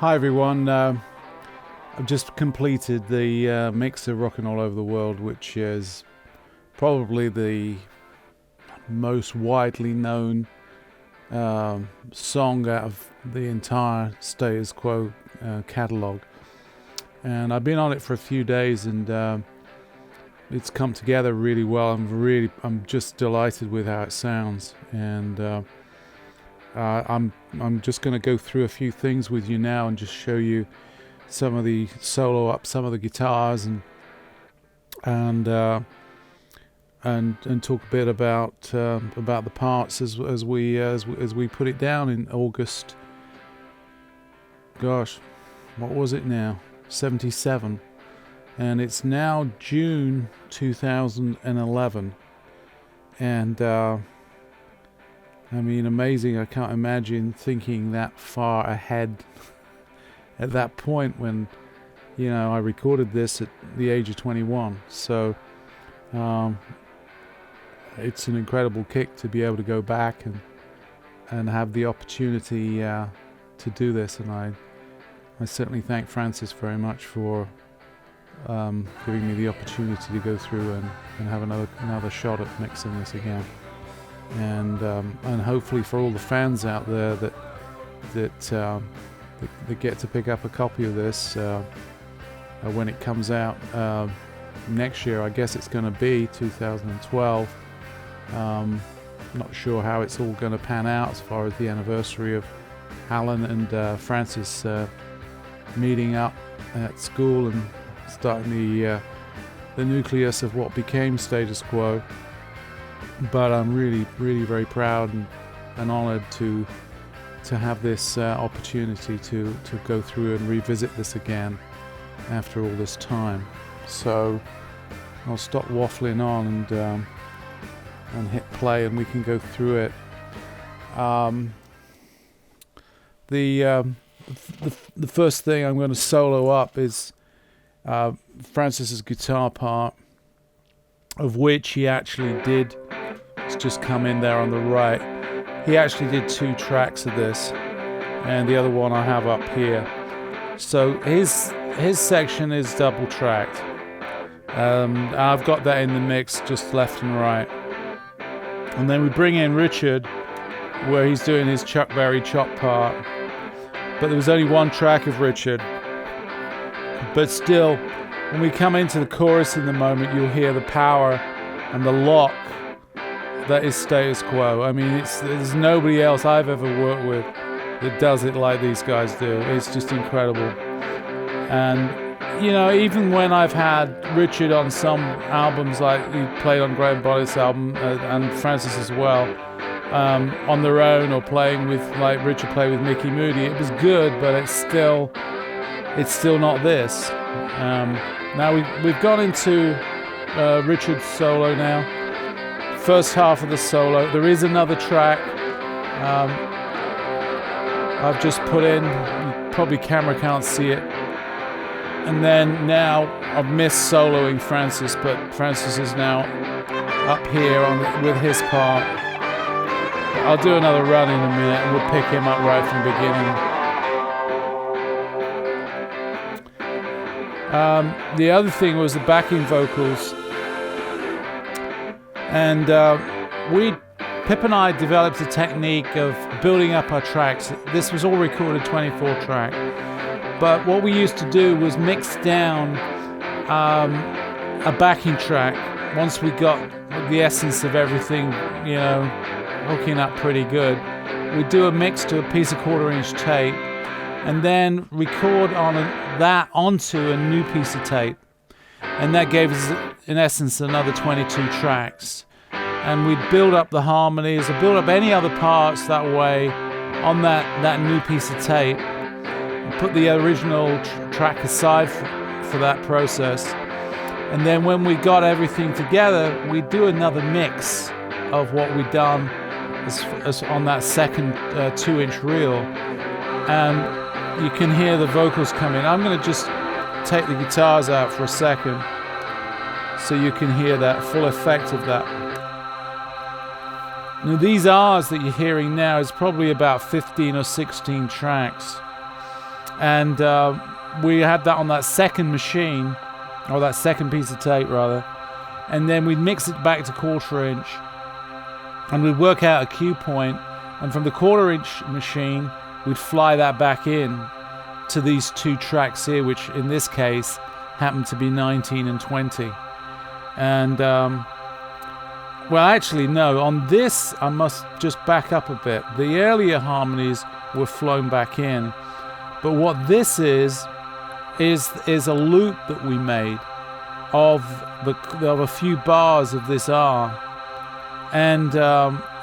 Hi everyone, I've just completed the mix of Rockin' All Over the World, which is probably the most widely known song out of the entire Status Quo catalogue. And I've been on it for a few days, and it's come together really well. I'm just delighted with how it sounds, and I'm just going to go through a few things with you now and just show you some of the solo up, some of the guitars, and talk a bit about the parts as we put it down in August. Gosh, what was it now? 77, and it's now June 2011, and I mean, amazing. I can't imagine thinking that far ahead at that point when, I recorded this at the age of 21. So it's an incredible kick to be able to go back and have the opportunity to do this. And I certainly thank Francis very much for giving me the opportunity to go through and have another shot at mixing this again. And hopefully for all the fans out there that get to pick up a copy of this when it comes out next year. I guess it's going to be 2012. Not sure how it's all going to pan out as far as the anniversary of Alan and Francis meeting up at school and starting the nucleus of what became Status Quo. But I'm really, really very proud and honoured to have this opportunity to go through and revisit this again after all this time. So I'll stop waffling on and hit play, and we can go through it. The first thing I'm going to solo up is Francis's guitar part, of which he actually did. It's just come in there on the right. He actually did 2 tracks of this, and the other one I have up here. So his section is double tracked. I've got that in the mix, just left and right. And then we bring in Richard, where he's doing his Chuck Berry chop part. But there was only 1 track of Richard. But still, when we come into the chorus in the moment, you'll hear the power and the lock that is Status Quo. I mean, there's nobody else I've ever worked with that does it like these guys do. It's just incredible. And even when I've had Richard on some albums, like he played on Graham Bollett's album and Francis as well, on their own, or playing with, like Richard played with Mickey Moody, it was good, but it's still not this. Now we've gone into Richard's solo now. First half of the solo. There is another track I've just put in. Probably camera can't see it. And then now I've missed soloing Francis, but Francis is now up here with his part. I'll do another run in a minute and we'll pick him up right from the beginning. The other thing was the backing vocals. And Pip and I developed a technique of building up our tracks. This was all recorded 24 track. But what we used to do was mix down a backing track once we got the essence of everything, hooking up pretty good. We'd do a mix to a piece of 1/4-inch tape and then record on that onto a new piece of tape. And that gave us, in essence, another 22 tracks. And we'd build up the harmonies or build up any other parts that way on that new piece of tape. And put the original track aside for that process. And then when we got everything together, we'd do another mix of what we'd done as on that second 2-inch reel. And you can hear the vocals come in. I'm going to just take the guitars out for a second so you can hear that full effect of that. Now these R's that you're hearing now is probably about 15 or 16 tracks. And we had that on that second machine, or that second piece of tape rather, and then we'd mix it back to 1/4 inch, and we'd work out a cue point, and from the 1/4 inch machine we'd fly that back in to these 2 tracks here, which in this case happened to be 19 and 20. And well, actually no, on this I must just back up a bit. The earlier harmonies were flown back in, but what this is a loop that we made of a few bars of this R, and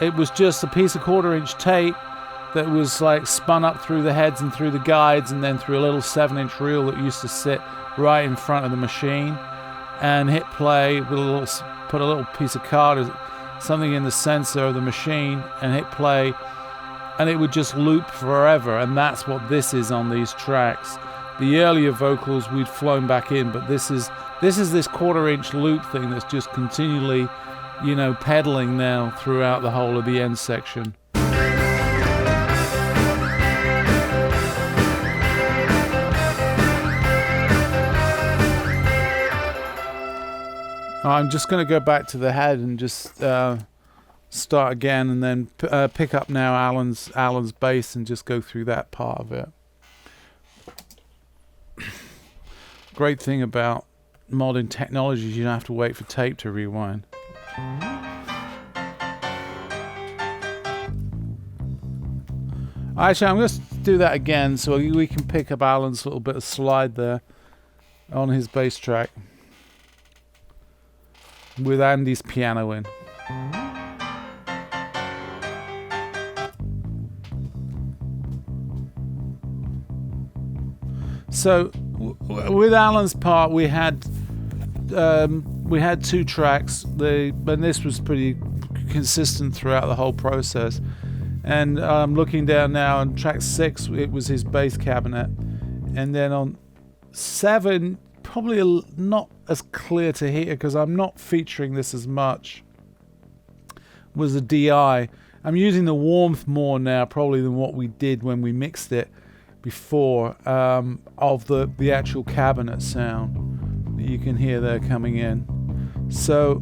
it was just a piece of 1/4 inch tape that was like spun up through the heads and through the guides, and then through a little 7-inch reel that used to sit right in front of the machine, and hit play with put a little piece of card or something in the sensor of the machine and hit play, and it would just loop forever. And that's what this is on these tracks. The earlier vocals we'd flown back in, but this is this 1/4 inch loop thing that's just continually, pedaling now throughout the whole of the end section. I'm just going to go back to the head and just start again, and then pick up now Alan's bass and just go through that part of it. Great thing about modern technology is you don't have to wait for tape to rewind. Actually, I'm going to do that again so we can pick up Alan's little bit of slide there on his bass track with Andy's piano in. So with Alan's part, we had 2 tracks. And this was pretty consistent throughout the whole process. And I'm looking down now on track 6, it was his bass cabinet, and then on 7, probably not as clear to hear because I'm not featuring this as much, was a DI. I'm using the warmth more now probably than what we did when we mixed it before, of the actual cabinet sound that you can hear there coming in. So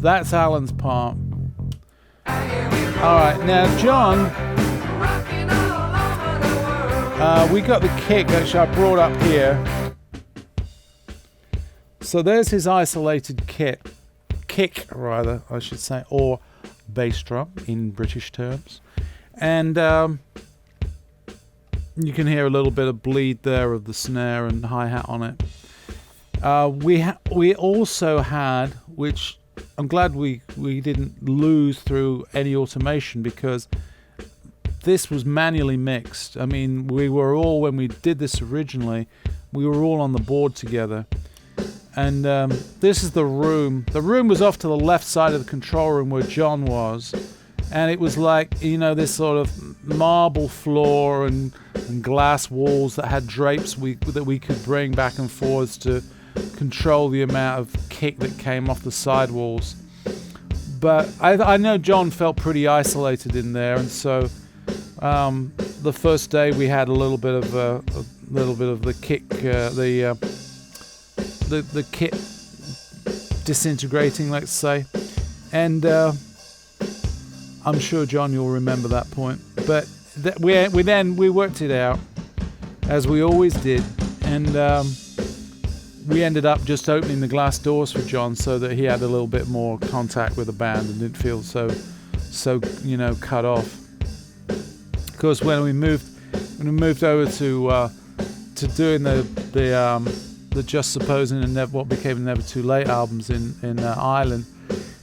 that's Alan's part. Alright, now John, we got the kick, actually I brought up here. So there's his isolated kick rather, I should say, or bass drum in British terms. And you can hear a little bit of bleed there of the snare and hi-hat on it. We also had, which I'm glad we didn't lose through any automation, because this was manually mixed. I mean, we were all, when we did this originally, we were all on the board together. And this is the room. The room was off to the left side of the control room where John was. And it was like, this sort of marble floor and glass walls that had drapes that we could bring back and forwards to control the amount of kick that came off the sidewalls. But I know John felt pretty isolated in there, and so the first day we had a little bit of the kick, the kit disintegrating, let's say, and I'm sure John you'll remember that point. But we worked it out as we always did, and we ended up just opening the glass doors for John so that he had a little bit more contact with the band and didn't feel so cut off. Of course, when we moved over to doing the Just Supposing and what became Never Too Late albums in Ireland,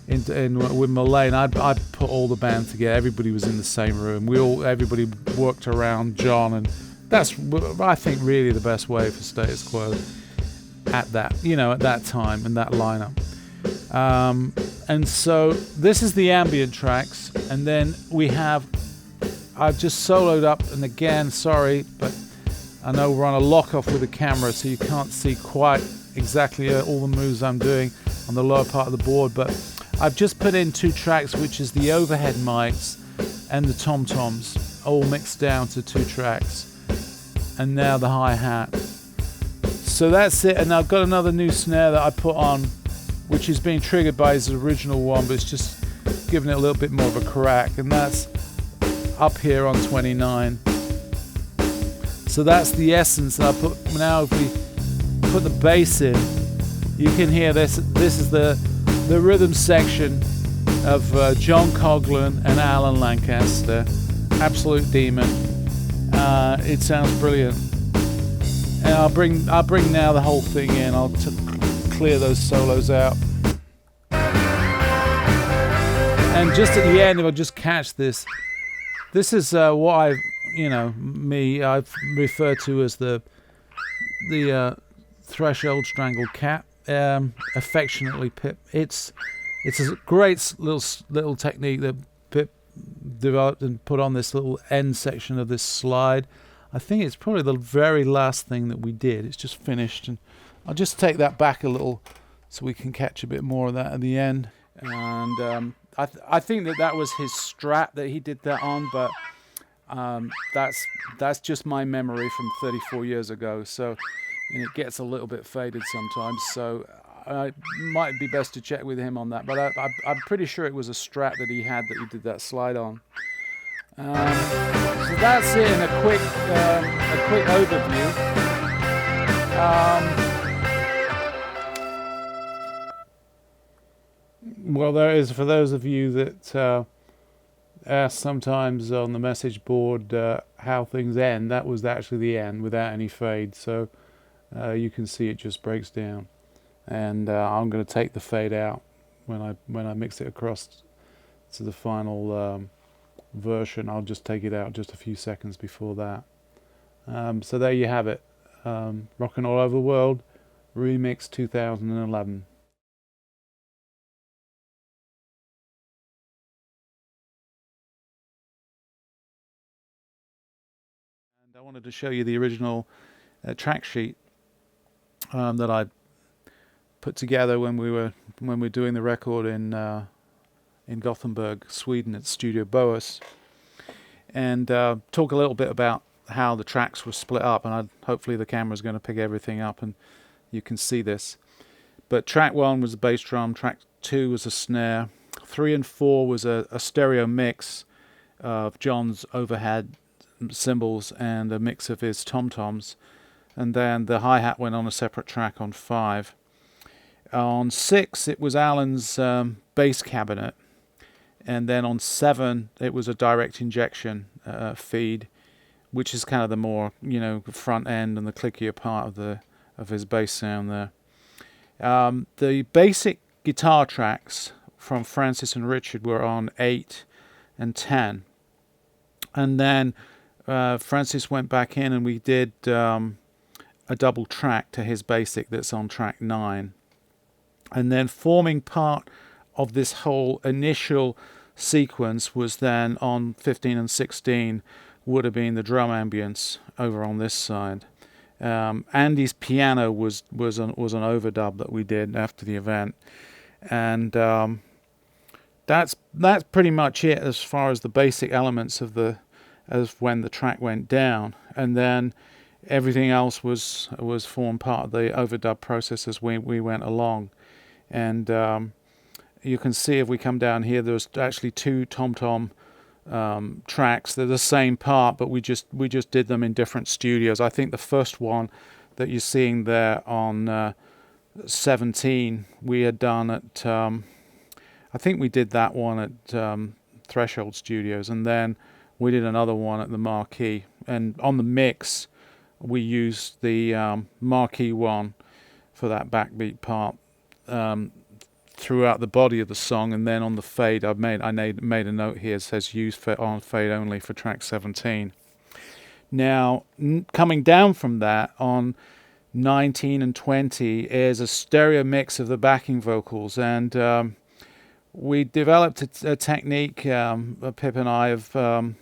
with Mullane, I'd put all the band together. Everybody was in the same room. Everybody worked around John, and that's, I think, really the best way for Status Quo at that time and that lineup. And so this is the ambient tracks, and then I've just soloed up, and again, sorry, but I know we're on a lock-off with the camera, so you can't see quite exactly all the moves I'm doing on the lower part of the board, but I've just put in 2 tracks, which is the overhead mics and the tom-toms, all mixed down to 2 tracks. and now the hi-hat. So that's it, and I've got another new snare that I put on, which is being triggered by his original one, but it's just giving it a little bit more of a crack, and that's up here on 29. So that's the essence that I put. Now if we put the bass in, you can hear this. This is the rhythm section of John Coghlan and Alan Lancaster. Absolute demon. It sounds brilliant. And I'll bring now the whole thing in. I'll clear those solos out. And just at the end, if I just catch this, this is what I've referred to as the threshold strangle cat, affectionately Pip. It's a great little technique that Pip developed and put on this little end section of this slide. I think it's probably the very last thing that we did. It's just finished, and I'll just take that back a little so we can catch a bit more of that at the end. And I think that was his Strat that he did that on, but that's just my memory from 34 years ago. So it gets a little bit faded sometimes. So it might be best to check with him on that. But I'm pretty sure it was a Strat that he had that he did that slide on. So that's it in a quick overview. Well, there is, for those of you that ask sometimes on the message board how things end, that was actually the end without any fade. So you can see it just breaks down, and I'm going to take the fade out when I mix it across to the final version. I'll just take it out just a few seconds before that. So there you have it. Rockin' All Over the World Remix 2011. And I wanted to show you the original track sheet that I put together when we were doing the record in Gothenburg, Sweden, at Studio Bohus, and talk a little bit about how the tracks were split up. And hopefully the camera's going to pick everything up and you can see this. But track 1 was a bass drum, track 2 was a snare, 3 and 4 was a stereo mix of John's overhead cymbals and a mix of his tom-toms, and then the hi-hat went on a separate track on 5. On 6 it was Alan's bass cabinet, and then on 7 it was a direct injection feed, which is kind of the more front end and the clickier part of his bass sound there. The basic guitar tracks from Francis and Richard were on 8 and 10, and then Francis went back in and we did a double track to his basic that's on track 9, and then forming part of this whole initial sequence was then on 15 and 16 would have been the drum ambience over on this side. Andy's piano was an overdub that we did after the event, and that's pretty much it as far as the basic elements of when the track went down. And then everything else was formed part of the overdub process as we went along. And you can see if we come down here, there's actually 2 tom-tom tracks. They're the same part, but we just did them in different studios. I think the first one that you're seeing there on 17 we had done at I think we did that one at Threshold Studios, and then we did another one at the Marquee. And on the mix we used the Marquee one for that backbeat part throughout the body of the song, and then on the fade I made a note here that says use on fade only for track 17. Now coming down from that, on 19 and 20 is a stereo mix of the backing vocals, and we developed a technique, Pip and I, of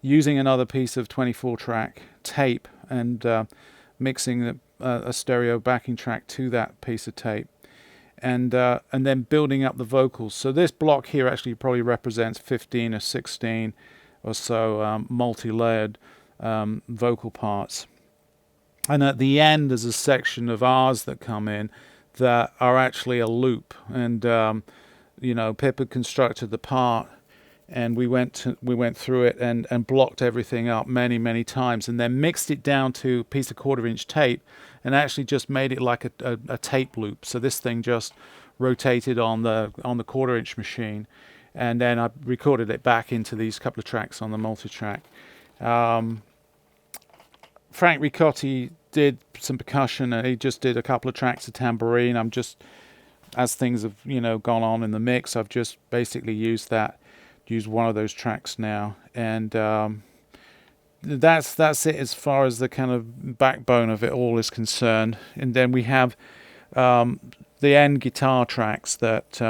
using another piece of 24 track tape and mixing a stereo backing track to that piece of tape, and then building up the vocals. So this block here actually probably represents 15 or 16 or so multi-layered vocal parts. And at the end, there's a section of R's that come in that are actually a loop. And Pip had constructed the part, and we went through it and blocked everything up many times, and then mixed it down to a piece of 1/4-inch tape, and actually just made it like a tape loop. So this thing just rotated on the 1/4-inch machine, and then I recorded it back into these couple of tracks on the multi-track. Frank Ricotti did some percussion, and he just did a couple of tracks of tambourine. I'm just, as things have gone on in the mix, I've just basically used one of those tracks now, and that's it as far as the kind of backbone of it all is concerned. And then we have the end guitar tracks that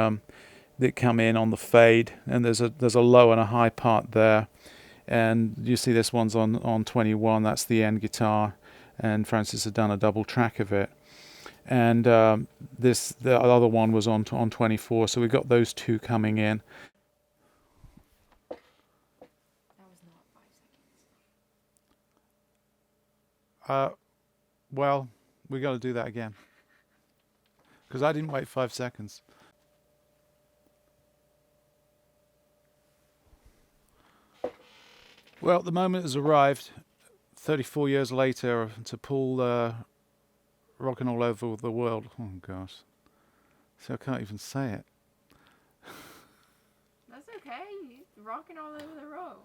come in on the fade, and there's a low and a high part there. And you see this one's on 21, that's the end guitar, and Francis had done a double track of it. And the other one was on 24, so we got those two coming in. That was not 5 seconds. Well, we got to do that again, because I didn't wait 5 seconds. Well, the moment has arrived, 34 years later, to pull Rockin' all over the world. Oh gosh, see, I can't even say it. That's okay. You're rocking all over the world.